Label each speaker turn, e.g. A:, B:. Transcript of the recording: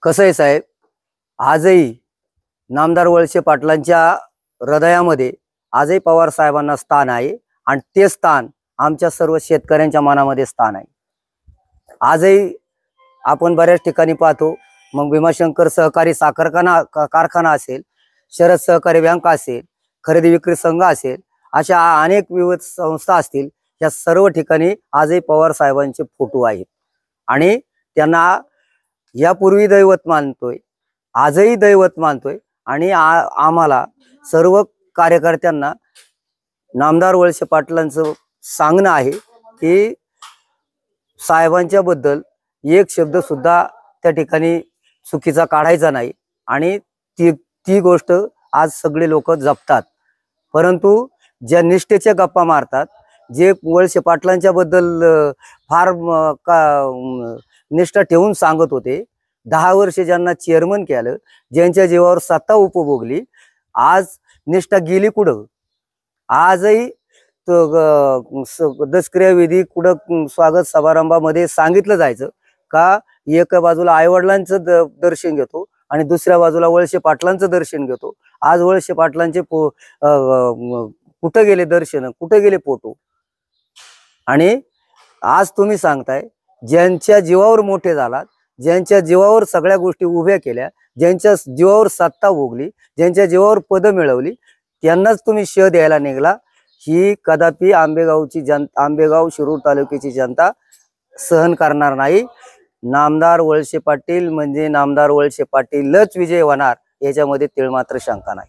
A: कसं आहे साहेब, आजही नामदार वळसे पाटलांच्या हृदयामध्ये आजही पवार साहेबांना स्थान आहे आणि ते स्थान आमच्या सर्व शेतकऱ्यांच्या मनामध्ये स्थान आहे। आजही आपण बऱ्याच ठिकाणी पाहतो, मग भीमाशंकर सहकारी साखर कारखाना असेल, शरद सहकारी बँक असेल, खरेदी विक्री संघ असेल, अशा अनेक विविध संस्था असतील, या सर्व ठिकाणी आजही पवार साहेबांचे फोटो आहेत आणि त्यांना यापूर्वी दैवत मानतोय, आजही दैवत मानतोय आणि आम्हाला सर्व कार्यकर्त्यांना नामदार वळसे पाटलांचं सांगणं आहे की साहेबांच्या बद्दल एक शब्द सुद्धा त्या ठिकाणी चुकीचा काढायचा नाही आणि ती गोष्ट आज सगळे लोक जपतात। परंतु ज्या निष्ठेच्या गप्पा मारतात, जे वळसे पाटलांच्या बद्दल फार निष्ठा ठेवून सांगत होते, 10 वर्ष ज्यांना चेअरमन केलं, ज्यांच्या जीवावर सत्ता उपभोगली, आज निष्ठा गेली कुठं? आजही दसक्रिया विधी कुठं स्वागत समारंभामध्ये सांगितलं जायचं का एका बाजूला आईवडिलांचं दर्शन घेतो आणि दुसऱ्या बाजूला वळसे पाटलांचं दर्शन घेतो। आज वळसे पाटलांचे कुठं गेले दर्शन, कुठं गेले फोटो? आणि आज तुम्ही सांगताय ज्यांच्या जीवावर मोठे झालात, ज्यांच्या जीवावर सगळ्या गोष्टी उभ्या केल्या, ज्यांच्या जीवावर सत्ता भोगली, ज्यांच्या जीवावर पद मिळवली, त्यांनाच तुम्ही शह द्यायला निघाला। ही कदापि आंबेगाव शिरूर तालुक्याची जनता सहन करणार नाही। नामदार वळसे पाटील म्हणजे नामदार वळसे पाटीलच विजय होणार, याच्यामध्ये तीळ मात्र शंका नाही।